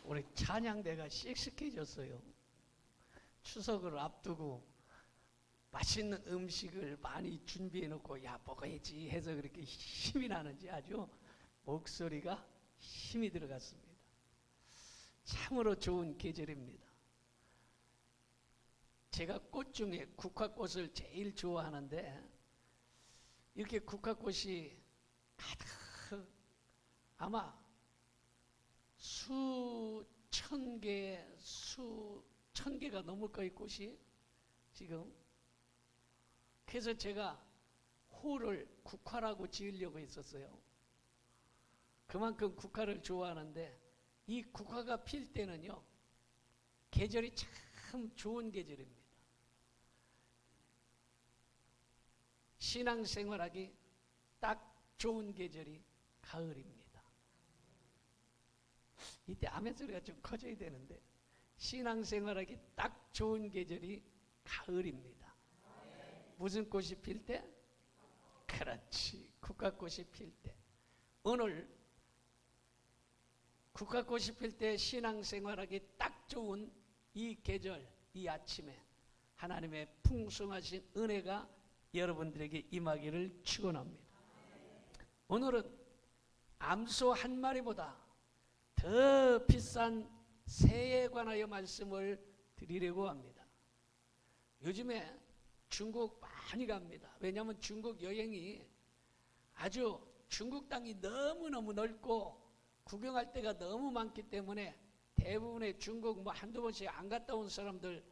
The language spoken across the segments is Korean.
우리 찬양대가 씩씩해졌어요. 추석을 앞두고 맛있는 음식을 많이 준비해 놓고 야 먹어야지 해서 그렇게 힘이 나는지 아주 목소리가 힘이 들어갔습니다. 참으로 좋은 계절입니다. 제가 꽃 중에 국화꽃을 제일 좋아하는데 이렇게 국화꽃이 가득 아마 수천 개가 넘을 거예요, 꽃이 지금. 그래서 제가 호를 국화라고 지으려고 했었어요. 그만큼 국화를 좋아하는데 이 국화가 필 때는요, 계절이 참 좋은 계절입니다. 신앙생활하기 딱 좋은 계절이 가을입니다. 이때 아멘 소리가 좀 커져야 되는데 신앙생활하기 딱 좋은 계절이 가을입니다. 무슨 꽃이 필 때? 그렇지, 국화꽃이 필 때. 오늘 국화꽃이 필 때 신앙생활하기 딱 좋은 이 계절, 이 아침에 하나님의 풍성하신 은혜가 여러분들에게 임하기를 축원합니다. 오늘은 암소 한 마리보다 더 비싼 새에 관하여 말씀을 드리려고 합니다. 요즘에 중국 많이 갑니다. 왜냐하면 중국 여행이 아주 중국 땅이 너무너무 넓고 구경할 데가 너무 많기 때문에 대부분의 중국 뭐 한두 번씩 안 갔다 온 사람들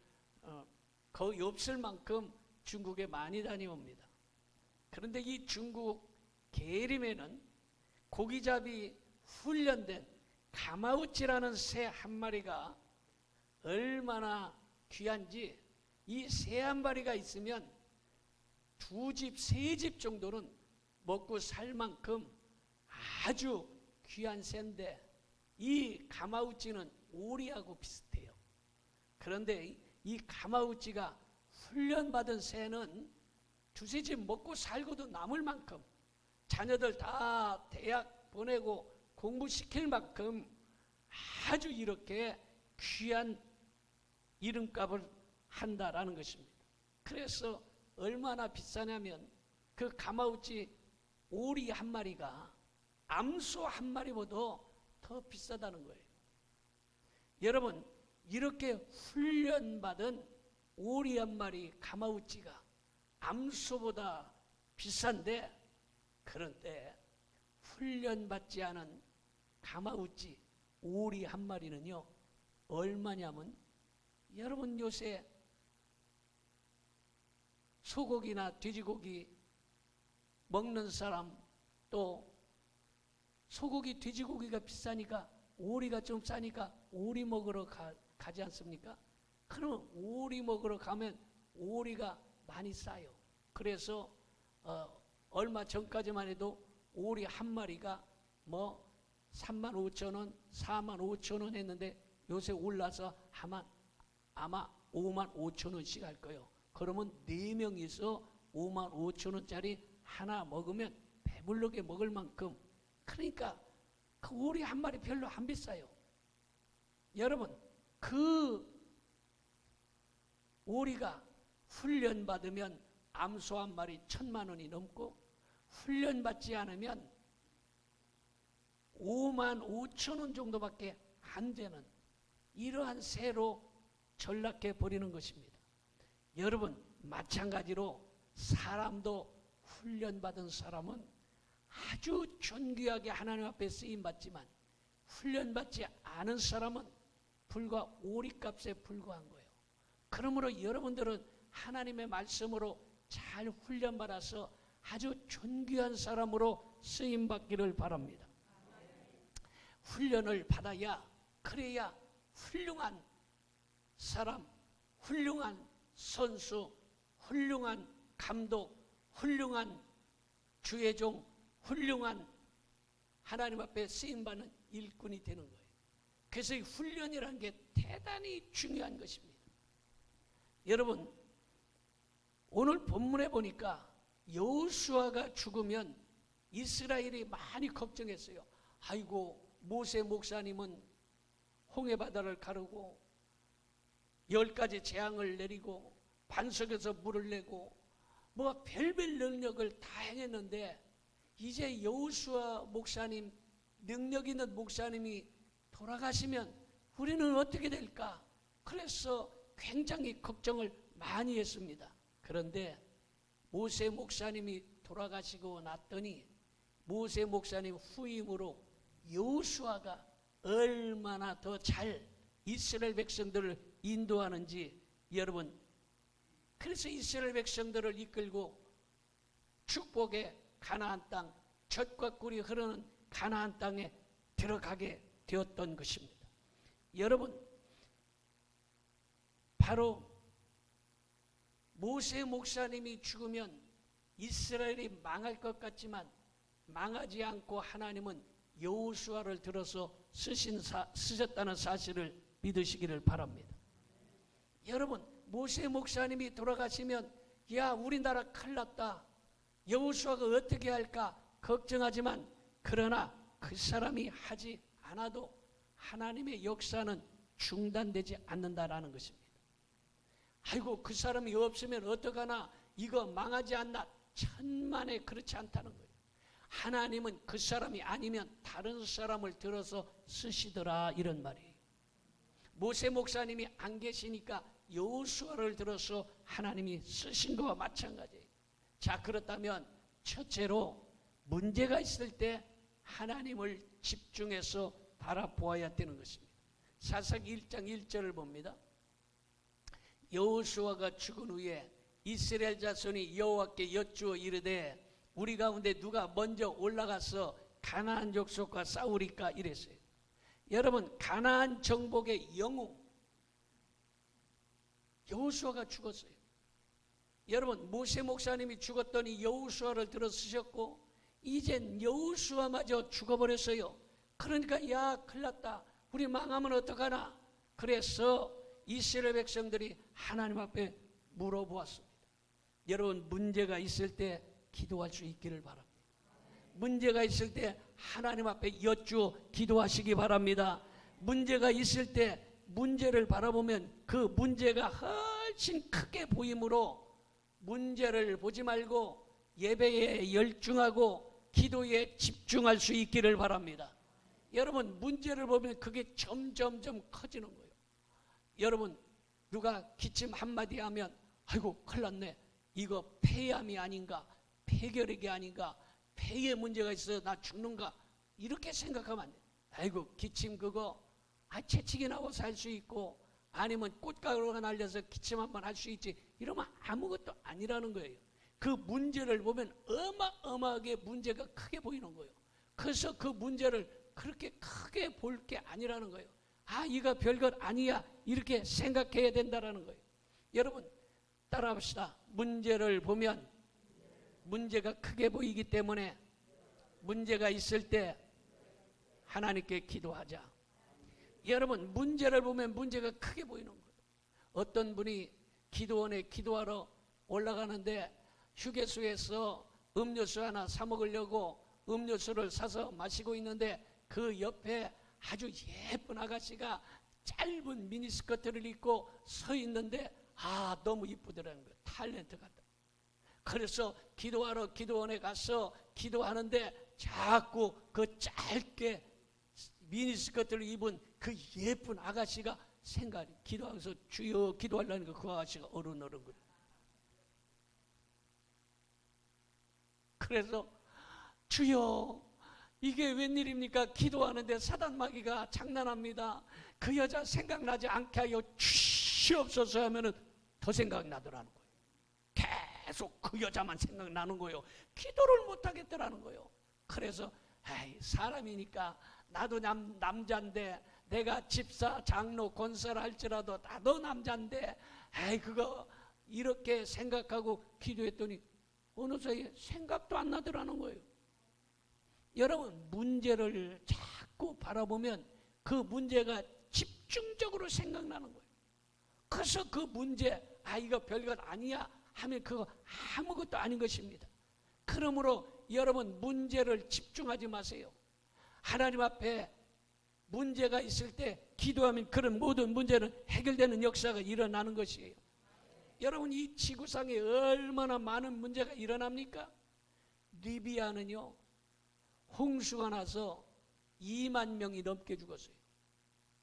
거의 없을 만큼 중국에 많이 다녀옵니다. 그런데 이 중국 계림에는 고기잡이 훈련된 가마우치라는 새 한 마리가 얼마나 귀한지, 이 새 한 마리가 있으면 두 집, 세 집 정도는 먹고 살 만큼 아주 귀한 새인데, 이 가마우치는 오리하고 비슷해요. 그런데 이 가마우치가 훈련받은 새는 두세 집 먹고 살고도 남을 만큼, 자녀들 다 대학 보내고 공부시킬 만큼 아주 이렇게 귀한 이름값을 한다라는 것입니다. 그래서 얼마나 비싸냐면 그 가마우치 오리 한 마리가 암소 한 마리보다 더 비싸다는 거예요. 여러분, 이렇게 훈련받은 오리 한 마리 가마우치가 암소보다 비싼데, 그런데 훈련받지 않은 가마우치 오리 한 마리는요 얼마냐면, 여러분 요새 소고기나 돼지고기 먹는 사람, 또 소고기 돼지고기가 비싸니까 오리가 좀 싸니까 오리 먹으러 가지 않습니까? 그러면 오리 먹으러 가면 오리가 많이 싸요. 그래서 얼마 전까지만 해도 오리 한 마리가 뭐 35,000원, 45,000원 했는데 요새 올라서 아마 55,000원씩 할 거예요. 그러면 4명이서 55,000원짜리 하나 먹으면 배불르게 먹을 만큼, 그러니까 그 오리 한 마리 별로 안 비싸요. 여러분, 그 오리가 훈련받으면 암소 한 마리 1,000,000원이 넘고, 훈련받지 않으면 55,000원 정도밖에 안 되는 이러한 새로 전락해 버리는 것입니다. 여러분, 마찬가지로 사람도 훈련받은 사람은 아주 존귀하게 하나님 앞에 쓰임받지만, 훈련받지 않은 사람은 불과 오리값에 불과한 거예요. 그러므로 여러분들은 하나님의 말씀으로 잘 훈련받아서 아주 존귀한 사람으로 쓰임받기를 바랍니다. 훈련을 받아야, 그래야 훌륭한 사람, 훌륭한 선수, 훌륭한 감독, 훌륭한 주의 종, 훌륭한 하나님 앞에 쓰임받는 일꾼이 되는 거예요. 그래서 이 훈련이라는 게 대단히 중요한 것입니다. 여러분, 오늘 본문에 보니까 여호수아가 죽으면 이스라엘이 많이 걱정했어요. 아이고, 모세 목사님은 홍해바다를 가르고 10가지 재앙을 내리고 반석에서 물을 내고 뭐 별별 능력을 다 행했는데 이제 여호수아 목사님, 능력 있는 목사님이 돌아가시면 우리는 어떻게 될까? 그래서 굉장히 걱정을 많이 했습니다. 그런데 모세 목사님이 돌아가시고 났더니 모세 목사님 후임으로 여호수아가 얼마나 더 잘 이스라엘 백성들을 인도하는지 여러분, 그래서 이스라엘 백성들을 이끌고 축복의 가나안 땅, 젖과 꿀이 흐르는 가나안 땅에 들어가게 되었던 것입니다. 여러분, 바로 모세 목사님이 죽으면 이스라엘이 망할 것 같지만 망하지 않고 하나님은 여호수아를 들어서 쓰셨다는 사실을 믿으시기를 바랍니다. 여러분, 모세 목사님이 돌아가시면 야, 우리나라 큰일 났다, 여호수아가 어떻게 할까 걱정하지만 그러나 그 사람이 하지 않아도 하나님의 역사는 중단되지 않는다라는 것입니다. 아이고, 그 사람이 없으면 어떡하나, 이거 망하지 않나, 천만에 그렇지 않다는 거예요. 하나님은 그 사람이 아니면 다른 사람을 들어서 쓰시더라, 이런 말이에요. 모세 목사님이 안 계시니까 여호수아를 들어서 하나님이 쓰신 것과 마찬가지예요. 자, 그렇다면 첫째로 문제가 있을 때 하나님을 집중해서 바라보아야 되는 것입니다. 사사기 1장 1절을 봅니다. 여호수아가 죽은 후에 이스라엘 자손이 여호와께 여쭈어 이르되 우리 가운데 누가 먼저 올라가서 가나안 족속과 싸우리까 이랬어요. 여러분, 가나안 정복의 영웅 여호수아가 죽었어요. 여러분, 모세 목사님이 죽었더니 여호수아를 들어 쓰셨고 이젠 여호수아마저 죽어버렸어요. 그러니까 야, 큰일 났다, 우리 망하면 어떡하나. 그래서 이스라엘 백성들이 하나님 앞에 물어보았습니다. 여러분, 문제가 있을 때 기도할 수 있기를 바랍니다. 문제가 있을 때 하나님 앞에 여쭈어 기도하시기 바랍니다. 문제가 있을 때 문제를 바라보면 그 문제가 훨씬 크게 보이므로 문제를 보지 말고 예배에 열중하고 기도에 집중할 수 있기를 바랍니다. 여러분, 문제를 보면 그게 점점점 커지는 거예요. 여러분, 누가 기침 한마디 하면 아이고, 큰일 났네, 이거 폐암이 아닌가, 폐결핵이 아닌가, 폐에 문제가 있어 나 죽는가, 이렇게 생각하면 안 돼. 아이고, 기침 그거 채찍이 나고 살 수 있고 아니면 꽃가루가 날려서 기침 한번 할 수 있지, 이러면 아무것도 아니라는 거예요. 그 문제를 보면 어마어마하게 문제가 크게 보이는 거예요. 그래서 그 문제를 그렇게 크게 볼 게 아니라는 거예요. 아, 이거 별것 아니야, 이렇게 생각해야 된다는 거예요. 여러분, 따라합시다. 문제를 보면 문제가 크게 보이기 때문에 문제가 있을 때 하나님께 기도하자. 여러분, 문제를 보면 문제가 크게 보이는 거예요. 어떤 분이 기도원에 기도하러 올라가는데 휴게소에서 음료수 하나 사 먹으려고 음료수를 사서 마시고 있는데 그 옆에 아주 예쁜 아가씨가 짧은 미니스커트를 입고 서 있는데 너무 이쁘더라는 거예요. 탤런트 같다. 그래서 기도하러 기도원에 가서 기도하는데 자꾸 그 짧게 미니스커트를 입은 그 예쁜 아가씨가 생각이, 기도하면서 주여 기도하려니까 그 아가씨가 어른어른 거예요. 그래서 주여, 이게 웬일입니까? 기도하는데 사단 마귀가 장난합니다. 그 여자 생각나지 않게 하여 주시옵소서 하면은 더 생각나더라는 거예요. 계속 그 여자만 생각나는 거예요. 기도를 못하겠더라는 거예요. 그래서 사람이니까 나도 남자인데, 내가 집사, 장로, 권사를 할지라도 나도 남자인데 그거 이렇게 생각하고 기도했더니 어느 사이에 생각도 안 나더라는 거예요. 여러분, 문제를 자꾸 바라보면 그 문제가 집중적으로 생각나는 거예요. 그래서 그 문제, 이거 별것 아니야 하면 그거 아무것도 아닌 것입니다. 그러므로 여러분, 문제를 집중하지 마세요. 하나님 앞에 문제가 있을 때 기도하면 그런 모든 문제는 해결되는 역사가 일어나는 것이에요. 여러분, 이 지구상에 얼마나 많은 문제가 일어납니까? 리비아는요, 홍수가 나서 2만 명이 넘게 죽었어요.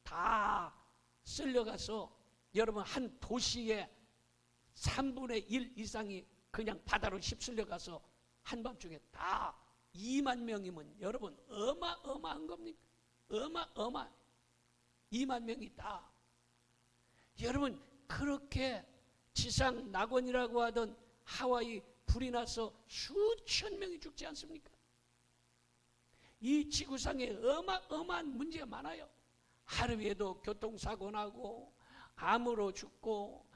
다 쓸려가서 여러분 한 도시의 3분의 1 이상이 그냥 바다로 휩쓸려가서 한밤중에 다 2만 명이면 여러분 어마어마한 겁니까? 어마어마. 2만 명이 다. 여러분, 그렇게 지상 낙원이라고 하던 하와이 불이 나서 수천 명이 죽지 않습니까? 이 지구상에 어마어마한 문제가 많아요. 하루에도 교통사고 나고 암으로 죽고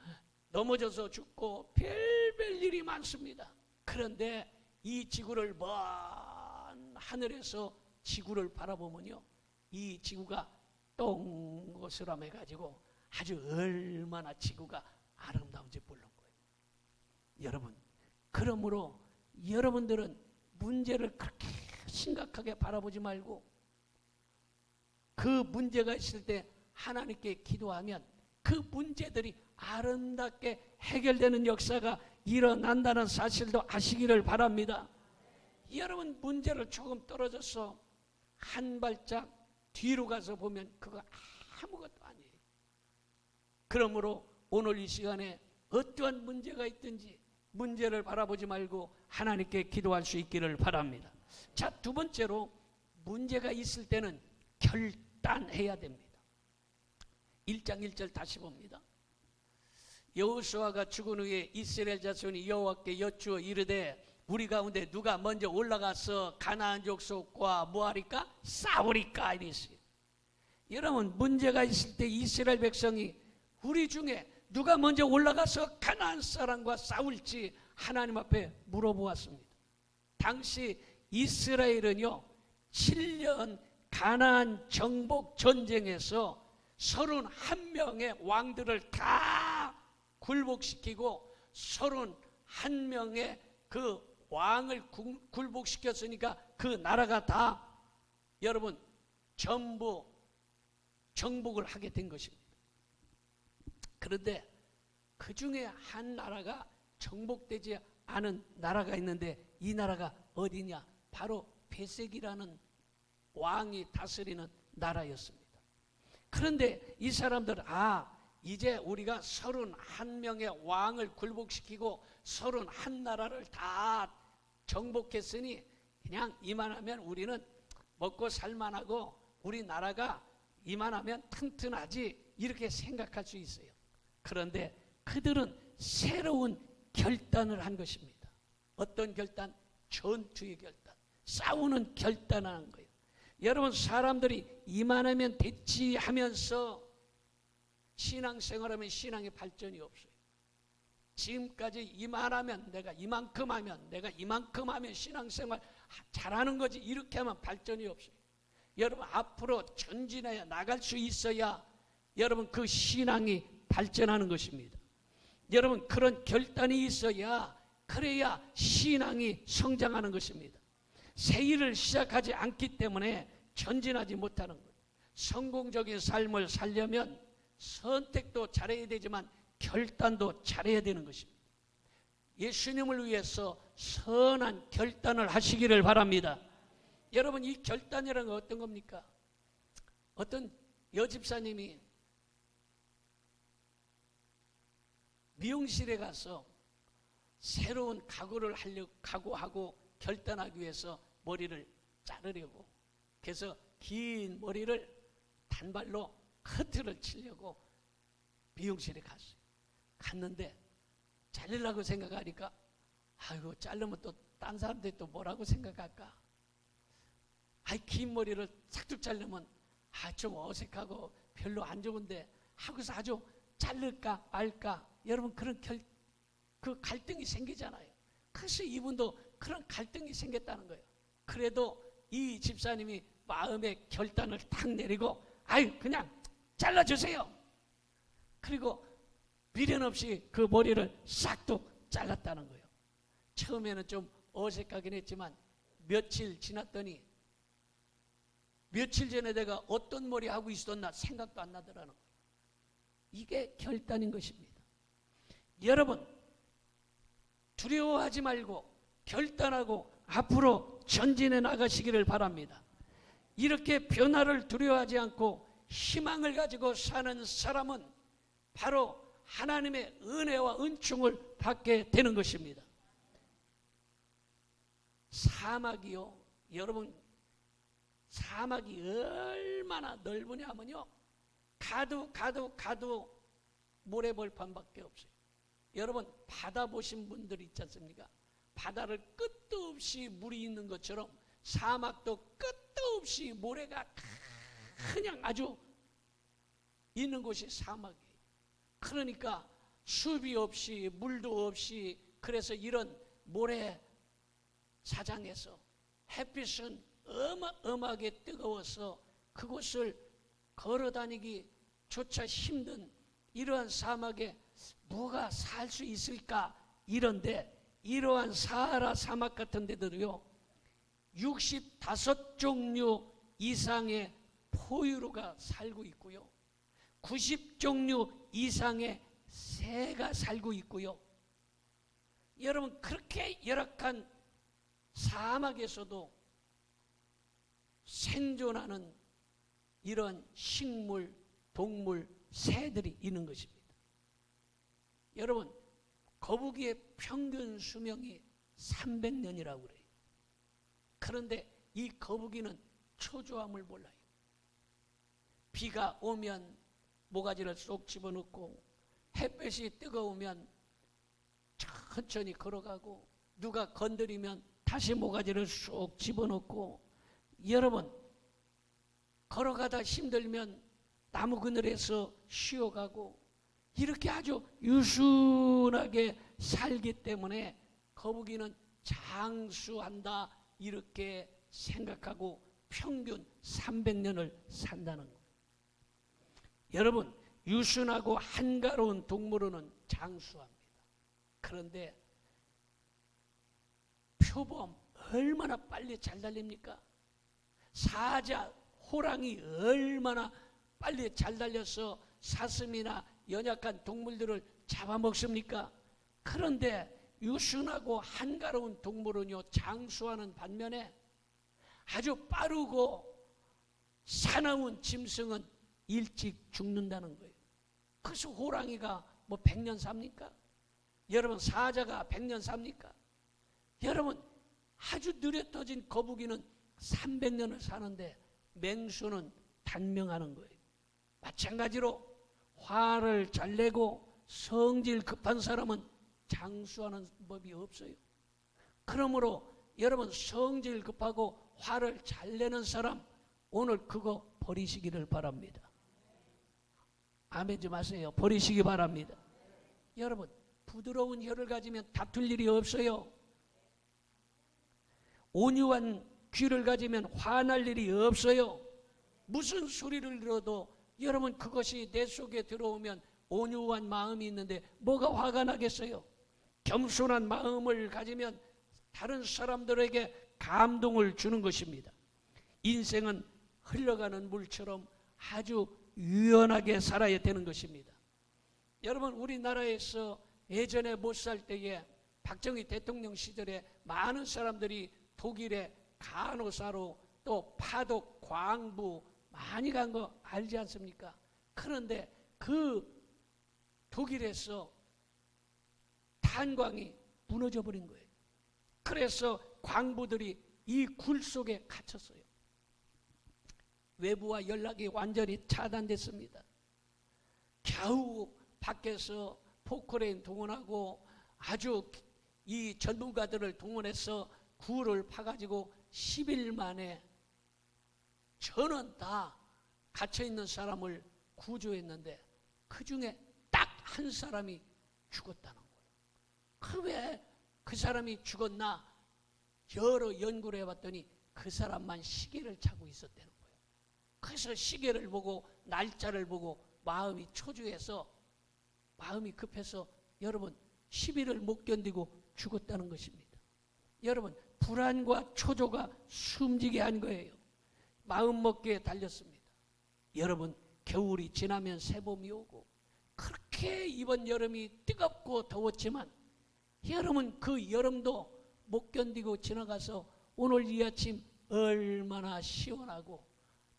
넘어져서 죽고 별별 일이 많습니다. 그런데 이 지구를 먼 하늘에서 지구를 바라보면요, 이 지구가 동그스름해 가지고 아주 얼마나 지구가 아름다운지 모르는 거예요. 여러분, 그러므로 여러분들은 문제를 그렇게 심각하게 바라보지 말고 그 문제가 있을 때 하나님께 기도하면 그 문제들이 아름답게 해결되는 역사가 일어난다는 사실도 아시기를 바랍니다. 여러분, 문제를 조금 떨어져서 한 발짝 뒤로 가서 보면 그거 아무것도 아니에요. 그러므로 오늘 이 시간에 어떠한 문제가 있든지 문제를 바라보지 말고 하나님께 기도할 수 있기를 바랍니다. 자, 두 번째로 문제가 있을 때는 결단해야 됩니다. 1장 1절 다시 봅니다. 여호수아가 죽은 후에 이스라엘 자손이 여호와께 여쭈어 이르되 우리 가운데 누가 먼저 올라가서 가나안 족속과 뭐하리까? 싸우리까? 이랬어요. 여러분, 문제가 있을 때 이스라엘 백성이 우리 중에 누가 먼저 올라가서 가나안 사람과 싸울지 하나님 앞에 물어보았습니다. 당시 이스라엘은요 7년 가나안 정복 전쟁에서 31명의 왕들을 다 굴복시키고 31명의 그 왕을 굴복시켰으니까 그 나라가 다 여러분 전부 정복을 하게 된 것입니다. 그런데 그 중에 한 나라가 정복되지 않은 나라가 있는데 이 나라가 어디냐? 바로 베색이라는 왕이 다스리는 나라였습니다. 그런데 이 사람들 이제 우리가 31명의 왕을 굴복시키고 31나라를 다 정복했으니 그냥 이만하면 우리는 먹고 살만하고 우리 나라가 이만하면 튼튼하지 이렇게 생각할 수 있어요. 그런데 그들은 새로운 결단을 한 것입니다. 어떤 결단? 전투의 결단, 싸우는 결단을 한 거예요. 여러분, 사람들이 이만하면 됐지 하면서 신앙생활하면 신앙의 발전이 없어요. 지금까지 이만하면 내가 이만큼 하면 신앙생활 잘하는 거지 이렇게 하면 발전이 없어요. 여러분, 앞으로 전진해 나갈 수 있어야 여러분 그 신앙이 발전하는 것입니다. 여러분, 그런 결단이 있어야 그래야 신앙이 성장하는 것입니다. 새 일을 시작하지 않기 때문에 전진하지 못하는 거예요. 성공적인 삶을 살려면 선택도 잘해야 되지만 결단도 잘해야 되는 것입니다. 예수님을 위해서 선한 결단을 하시기를 바랍니다. 여러분, 이 결단이라는 건 어떤 겁니까? 어떤 여집사님이 미용실에 가서 새로운 각오하고 결단하기 위해서 머리를 자르려고, 그래서 긴 머리를 단발로 커트를 치려고 미용실에 갔어요. 갔는데 자르려고 생각하니까 아이고, 자르면 또 딴 사람들이 또 뭐라고 생각할까? 긴 머리를 싹둑 자르면 좀 어색하고 별로 안 좋은데 하고서 아주 자를까 말까, 여러분 그런 그 갈등이 생기잖아요. 그래서 이분도 그런 갈등이 생겼다는 거예요. 그래도 이 집사님이 마음의 결단을 탁 내리고 그냥 잘라주세요. 그리고 미련 없이 그 머리를 싹둑 잘랐다는 거예요. 처음에는 좀 어색하긴 했지만 며칠 지났더니 며칠 전에 내가 어떤 머리 하고 있었나 생각도 안 나더라는 거예요. 이게 결단인 것입니다. 여러분, 두려워하지 말고 결단하고 앞으로 전진해 나가시기를 바랍니다. 이렇게 변화를 두려워하지 않고 희망을 가지고 사는 사람은 바로 하나님의 은혜와 은총을 받게 되는 것입니다. 사막이요, 여러분, 사막이 얼마나 넓으냐 하면요, 가도 모래벌판밖에 없어요. 여러분, 바다 보신 분들 있지 않습니까? 바다를 끝도 없이 물이 있는 것처럼 사막도 끝도 없이 모래가 그냥 아주 있는 곳이 사막이에요. 그러니까 숲이 없이 물도 없이, 그래서 이런 모래 사장에서 햇빛은 어마어마하게 뜨거워서 그곳을 걸어다니기조차 힘든 이러한 사막에 뭐가 살 수 있을까? 이런데 이러한 사하라 사막 같은 데도요 65종류 이상의 포유류가 살고 있고요, 90종류 이상의 새가 살고 있고요. 여러분, 그렇게 열악한 사막에서도 생존하는 이런 식물, 동물, 새들이 있는 것입니다. 여러분, 거북이의 평균 수명이 300년이라고 그래요. 그런데 이 거북이는 초조함을 몰라요. 비가 오면 모가지를 쏙 집어넣고, 햇볕이 뜨거우면 천천히 걸어가고, 누가 건드리면 다시 모가지를 쏙 집어넣고, 여러분, 걸어가다 힘들면 나무 그늘에서 쉬어가고, 이렇게 아주 유순하게 살기 때문에 거북이는 장수한다 이렇게 생각하고 평균 300년을 산다는 거예요. 여러분, 유순하고 한가로운 동물원은 장수합니다. 그런데 표범 얼마나 빨리 잘 달립니까? 사자, 호랑이 얼마나 빨리 잘 달려서 사슴이나 연약한 동물들을 잡아먹습니까? 그런데 유순하고 한가로운 동물은요 장수하는 반면에 아주 빠르고 사나운 짐승은 일찍 죽는다는 거예요. 그래서 호랑이가 뭐 100년 삽니까? 여러분, 사자가 100년 삽니까? 여러분, 아주 느려 터진 거북이는 300년을 사는데 맹수는 단명하는 거예요. 마찬가지로 화를 잘 내고 성질 급한 사람은 장수하는 법이 없어요. 그러므로 여러분, 성질 급하고 화를 잘 내는 사람 오늘 그거 버리시기를 바랍니다. 아멘 좀 하세요. 버리시기 바랍니다. 여러분, 부드러운 혀를 가지면 다툴 일이 없어요. 온유한 귀를 가지면 화날 일이 없어요. 무슨 소리를 들어도 여러분, 그것이 내 속에 들어오면 온유한 마음이 있는데 뭐가 화가 나겠어요? 겸손한 마음을 가지면 다른 사람들에게 감동을 주는 것입니다. 인생은 흘러가는 물처럼 아주 유연하게 살아야 되는 것입니다. 여러분, 우리나라에서 예전에 못 살 때에 박정희 대통령 시절에 많은 사람들이 독일에 간호사로 또 파독, 광부 많이 간 거 알지 않습니까? 그런데 그 독일에서 탄광이 무너져 버린 거예요. 그래서 광부들이 이 굴 속에 갇혔어요. 외부와 연락이 완전히 차단됐습니다. 겨우 밖에서 포크레인 동원하고 아주 이 전문가들을 동원해서 굴을 파가지고 10일 만에 저는 다 갇혀있는 사람을 구조했는데 그 중에 딱 한 사람이 죽었다는 거예요. 왜 그 사람이 죽었나 여러 연구를 해봤더니 그 사람만 시계를 차고 있었다는 거예요. 그래서 시계를 보고 날짜를 보고 마음이 초조해서 마음이 급해서 여러분 10일을 못 견디고 죽었다는 것입니다. 여러분, 불안과 초조가 숨지게 한 거예요. 마음먹기에 달렸습니다. 여러분, 겨울이 지나면 새봄이 오고 그렇게 이번 여름이 뜨겁고 더웠지만 여러분, 그 여름도 못 견디고 지나가서 오늘 이 아침 얼마나 시원하고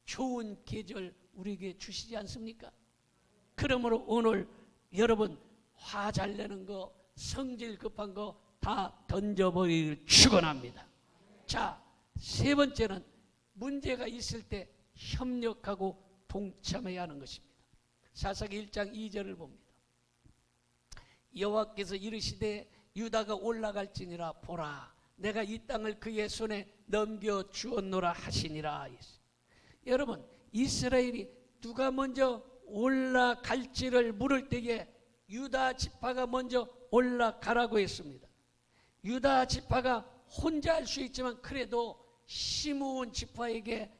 좋은 계절 우리에게 주시지 않습니까? 그러므로 오늘 여러분, 화 잘 내는 거, 성질 급한 거 다 던져버리길 축원합니다. 자, 세 번째는 문제가 있을 때 협력하고 동참해야 하는 것입니다. 사사기 1장 2절을 봅니다. 여호와께서 이르시되 유다가 올라갈지니라 보라, 내가 이 땅을 그의 손에 넘겨 주었노라 하시니라. 여러분, 이스라엘이 누가 먼저 올라갈지를 물을 때에 유다 지파가 먼저 올라가라고 했습니다. 유다 지파가 혼자 할 수 있지만 그래도 시므온 지파에게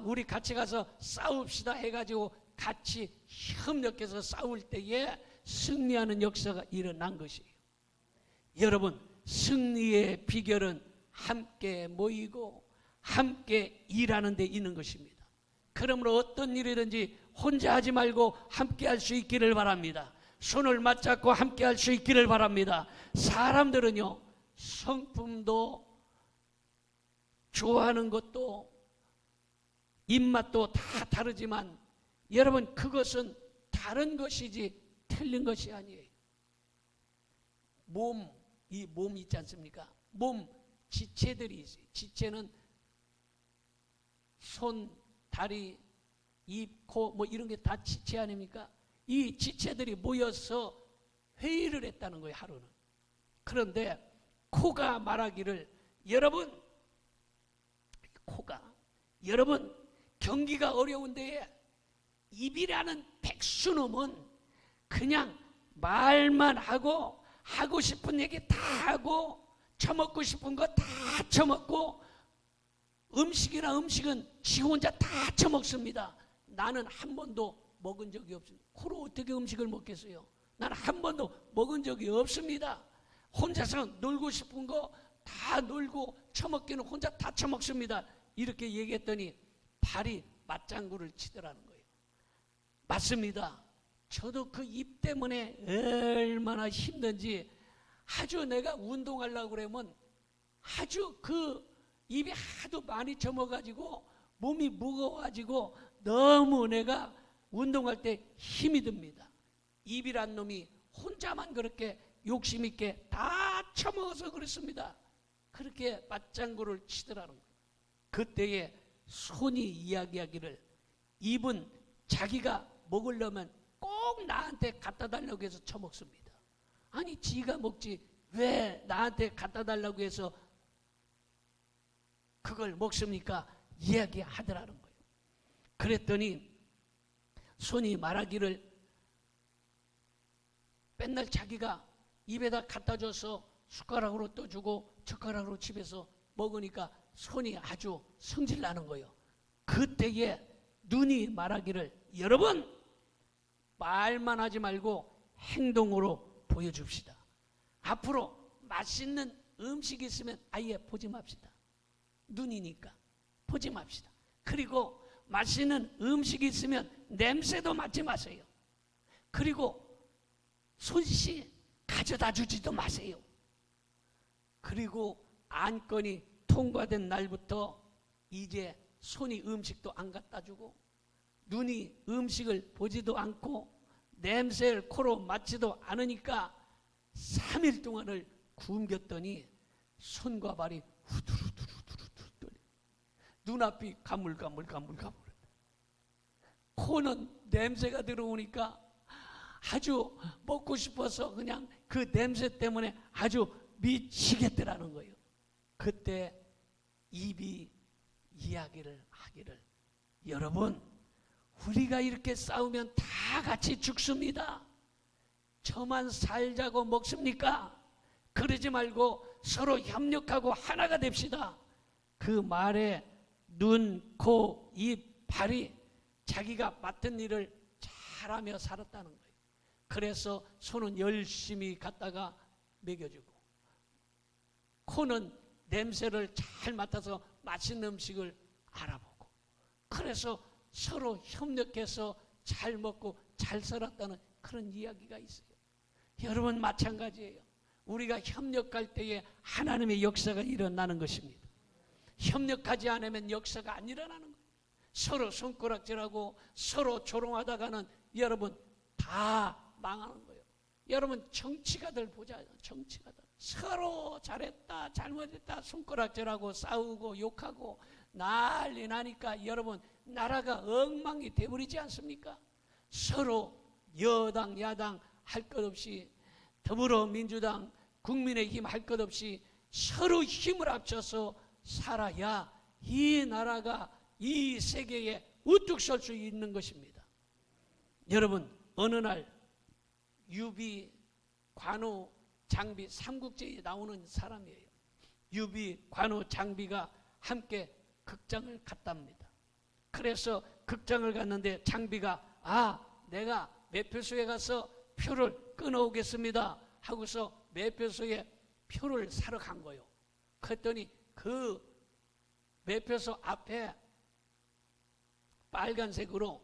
우리 같이 가서 싸웁시다 해가지고 같이 협력해서 싸울 때에 승리하는 역사가 일어난 것이에요. 여러분, 승리의 비결은 함께 모이고 함께 일하는 데 있는 것입니다. 그러므로 어떤 일이든지 혼자 하지 말고 함께 할 수 있기를 바랍니다. 손을 맞잡고 함께 할 수 있기를 바랍니다. 사람들은요, 성품도 좋아하는 것도 입맛도 다 다르지만 여러분, 그것은 다른 것이지 틀린 것이 아니에요. 이 몸 있지 않습니까? 몸 지체들이 있어요. 지체는 손, 다리, 입, 코 뭐 이런 게 다 지체 아닙니까? 이 지체들이 모여서 회의를 했다는 거예요, 하루는. 그런데 코가 말하기를, 여러분 경기가 어려운데 입이라는 백수놈은 그냥 말만 하고 하고 싶은 얘기 다 하고 처먹고 싶은 거 다 처먹고 음식은 지 혼자 다 처먹습니다. 나는 한 번도 먹은 적이 없습니다. 코로 어떻게 음식을 먹겠어요? 나는 한 번도 먹은 적이 없습니다. 혼자서 놀고 싶은 거 다 놀고 처먹기는 혼자 다 처먹습니다. 이렇게 얘기했더니 발이 맞장구를 치더라는 거예요. 맞습니다. 저도 그 입 때문에 얼마나 힘든지, 아주 내가 운동하려고 그러면 아주 그 입이 하도 많이 처먹어가지고 몸이 무거워가지고 너무 내가 운동할 때 힘이 듭니다. 입이란 놈이 혼자만 그렇게 욕심 있게 다 처먹어서 그렇습니다. 그렇게 맞장구를 치더라는 거예요. 그때에 손이 이야기하기를, 입은 자기가 먹으려면 꼭 나한테 갖다 달라고 해서 처먹습니다. 아니, 지가 먹지 왜 나한테 갖다 달라고 해서 그걸 먹습니까? 이야기하더라는 거예요. 그랬더니 손이 말하기를, 맨날 자기가 입에다 갖다 줘서 숟가락으로 떠주고 젓가락으로 집에서 먹으니까 손이 아주 성질나는 거예요. 그때에 눈이 말하기를, 여러분 말만 하지 말고 행동으로 보여줍시다. 앞으로 맛있는 음식이 있으면 아예 보지 맙시다. 눈이니까 보지 맙시다. 그리고 맛있는 음식이 있으면 냄새도 맡지 마세요. 그리고 손씨 가져다 주지도 마세요. 그리고 안건이 통과된 날부터 이제 손이 음식도 안 갖다 주고 눈이 음식을 보지도 않고 냄새를 코로 맡지도 않으니까 3일 동안을 굶겼더니 손과 발이 후두루두루두루 눈앞이 가물가물가물가물, 코는 냄새가 들어오니까 아주 먹고 싶어서 그냥 그 냄새 때문에 아주 미치겠더라는 거예요. 그때 입이 이야기를 하기를, 여러분 우리가 이렇게 싸우면 다 같이 죽습니다. 저만 살자고 먹습니까? 그러지 말고 서로 협력하고 하나가 됩시다. 그 말에 눈, 코, 입, 발이 자기가 맡은 일을 잘하며 살았다는 거예요. 그래서 손은 열심히 갖다가 먹여주고, 코는 냄새를 잘 맡아서 맛있는 음식을 알아보고, 그래서 서로 협력해서 잘 먹고 잘 살았다는 그런 이야기가 있어요. 여러분 마찬가지예요. 우리가 협력할 때에 하나님의 역사가 일어나는 것입니다. 협력하지 않으면 역사가 안 일어나는 거예요. 서로 손가락질하고 서로 조롱하다가는 여러분 다 망하는 거예요. 여러분 정치가들 보자. 정치가들 서로 잘했다 잘못했다 손가락질하고 싸우고 욕하고 난리 나니까 여러분 나라가 엉망이 돼버리지 않습니까? 서로 여당 야당 할 것 없이 더불어민주당 국민의힘 할 것 없이 서로 힘을 합쳐서 살아야 이 나라가 이 세계에 우뚝 설 수 있는 것입니다. 여러분 어느 날 유비, 관우, 장비 삼국지에 나오는 사람이에요. 유비, 관우, 장비가 함께 극장을 갔답니다. 그래서 극장을 갔는데 장비가 내가 매표소에 가서 표를 끊어오겠습니다 하고서 매표소에 표를 사러 간 거예요. 그랬더니 그 매표소 앞에 빨간색으로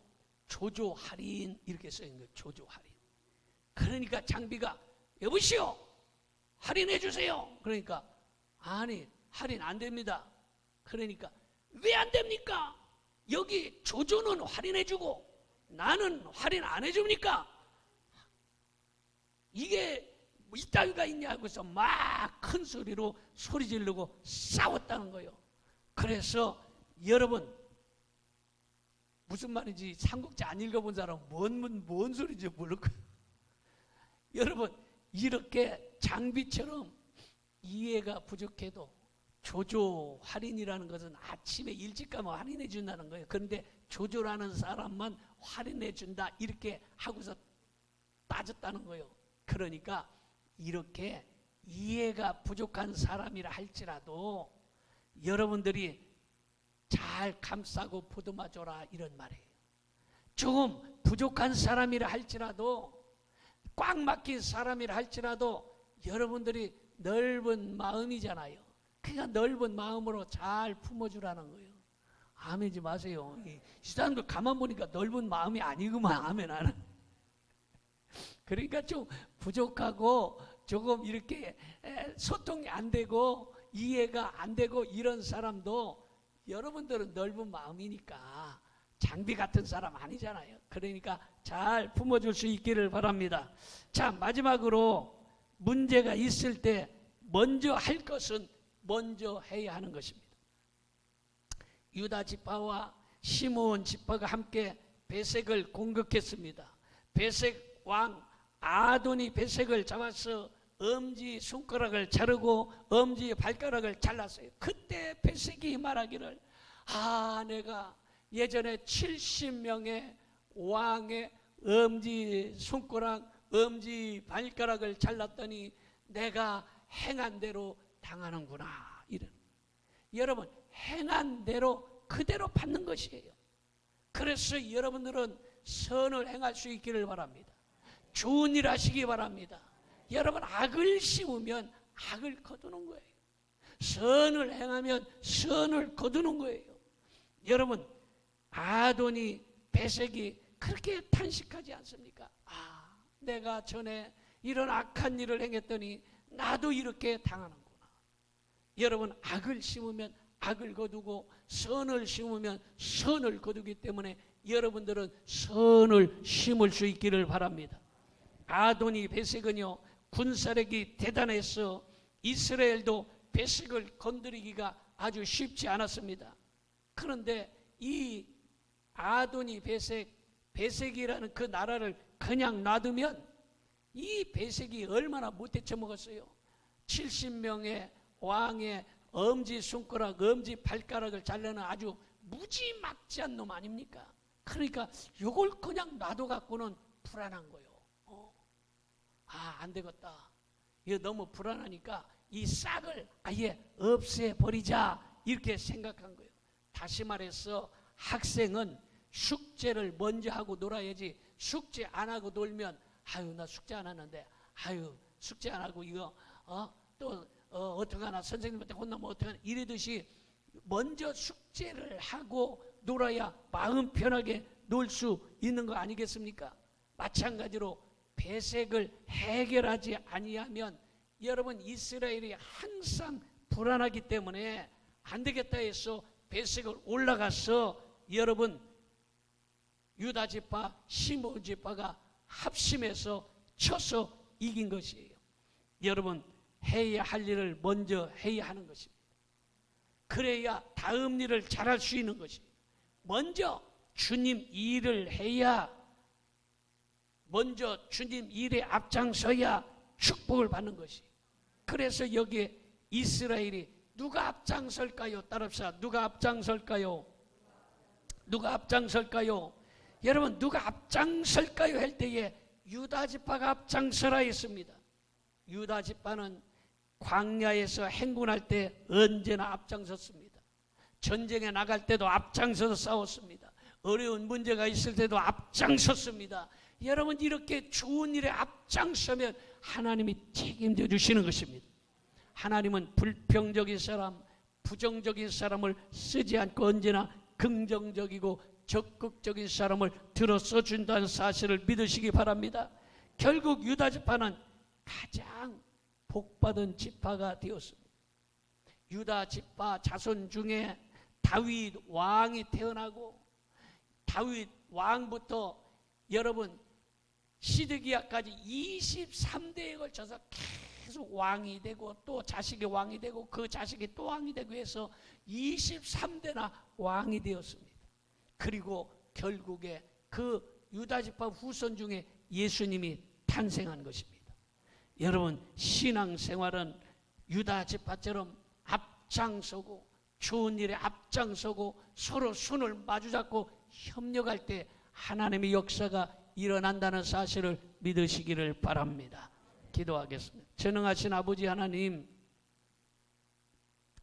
조조 할인 이렇게 써있는 거예요. 조조 할인. 그러니까 장비가 여보시오 할인해 주세요. 그러니까 아니 할인 안 됩니다. 그러니까 왜 안 됩니까? 여기 조조는 할인해 주고 나는 할인 안 해줍니까? 이게 이따위가 있냐고 해서 막 큰 소리로 소리 지르고 싸웠다는 거예요. 그래서 여러분 무슨 말인지 삼국지 안 읽어본 사람은 뭔 소리인지 모를 거예요. 여러분 이렇게 장비처럼 이해가 부족해도 조조 할인이라는 것은 아침에 일찍 가면 할인해 준다는 거예요. 그런데 조조라는 사람만 할인해 준다 이렇게 하고서 따졌다는 거예요. 그러니까 이렇게 이해가 부족한 사람이라 할지라도 여러분들이 잘 감싸고 보듬어줘라 이런 말이에요. 조금 부족한 사람이라 할지라도 꽉 막힌 사람이라 할지라도 여러분들이 넓은 마음이잖아요. 그러니까 넓은 마음으로 잘 품어주라는 거예요. 아멘지 마세요. 이 사람들 가만 보니까 넓은 마음이 아니구만. 아멘 안 하는. 그러니까 좀 부족하고 조금 이렇게 소통이 안 되고 이해가 안 되고 이런 사람도 여러분들은 넓은 마음이니까 장비 같은 사람 아니잖아요. 그러니까 잘 품어줄 수 있기를 바랍니다. 자, 마지막으로 문제가 있을 때 먼저 할 것은 먼저 해야 하는 것입니다. 유다 지파와 시므온 지파가 함께 베색을 공격했습니다. 베색 왕 아도니 베색을 잡아서 엄지 손가락을 자르고 엄지 발가락을 잘랐어요. 그때 베색이 말하기를 내가 예전에 70명의 왕의 엄지 손가락 엄지 발가락을 잘랐더니 내가 행한 대로 당하는구나. 이런 여러분 행한 대로 그대로 받는 것이에요. 그래서 여러분들은 선을 행할 수 있기를 바랍니다. 좋은 일 하시기 바랍니다. 여러분 악을 심으면 악을 거두는 거예요. 선을 행하면 선을 거두는 거예요. 여러분 아도니 베색이 그렇게 탄식하지 않습니까? 내가 전에 이런 악한 일을 행했더니 나도 이렇게 당하는구나. 여러분 악을 심으면 악을 거두고 선을 심으면 선을 거두기 때문에 여러분들은 선을 심을 수 있기를 바랍니다. 아도니 베색은요 군사력이 대단해서 이스라엘도 베색을 건드리기가 아주 쉽지 않았습니다. 그런데 이 아도니 베색이라는 그 나라를 그냥 놔두면 이 베색이 얼마나 못해 처먹었어요. 70명의 왕의 엄지손가락 엄지 발가락을 잘라는 아주 무지막지한 놈 아닙니까? 그러니까 이걸 그냥 놔둬갖고는 불안한 거예요. 안 되겠다. 이거 너무 불안하니까 이 싹을 아예 없애버리자 이렇게 생각한 거예요. 다시 말해서 학생은 숙제를 먼저 하고 놀아야지 숙제 안 하고 놀면 나 숙제 안 하는데 숙제 안 하고 이거 어떡하나 선생님한테 혼나면 어떡하나 이러듯이 먼저 숙제를 하고 놀아야 마음 편하게 놀 수 있는 거 아니겠습니까? 마찬가지로 배색을 해결하지 아니하면 여러분 이스라엘이 항상 불안하기 때문에 안 되겠다 해서 배색을 올라가서 여러분 유다 지파, 시므온 지파가 합심해서 쳐서 이긴 것이에요. 여러분 해야 할 일을 먼저 해야 하는 것입니다. 그래야 다음 일을 잘할 수 있는 것이에요. 먼저 주님 일을 해야, 먼저 주님 일에 앞장서야 축복을 받는 것이에요. 그래서 여기에 이스라엘이 누가 앞장설까요? 따라합시다. 누가 앞장설까요? 누가 앞장설까요? 여러분 누가 앞장설까요? 할 때에 유다 지파가 앞장서라 했습니다. 유다 지파는 광야에서 행군할 때 언제나 앞장섰습니다. 전쟁에 나갈 때도 앞장서서 싸웠습니다. 어려운 문제가 있을 때도 앞장섰습니다. 여러분 이렇게 좋은 일에 앞장서면 하나님이 책임져 주시는 것입니다. 하나님은 불평적인 사람, 부정적인 사람을 쓰지 않고 언제나 긍정적이고 적극적인 사람을 들어서 준다는 사실을 믿으시기 바랍니다. 결국 유다 지파는 가장 복받은 지파가 되었습니다. 유다 지파 자손 중에 다윗 왕이 태어나고 다윗 왕부터 여러분 시드기야까지 23대에 걸쳐서 계속 왕이 되고 또 자식이 왕이 되고 그 자식이 또 왕이 되고 해서 23대나 왕이 되었습니다. 그리고 결국에 그 유다 지파 후손 중에 예수님이 탄생한 것입니다. 여러분 신앙생활은 유다 지파처럼 앞장서고 좋은 일에 앞장서고 서로 손을 마주잡고 협력할 때 하나님의 역사가 일어난다는 사실을 믿으시기를 바랍니다. 기도하겠습니다. 전능하신 아버지 하나님,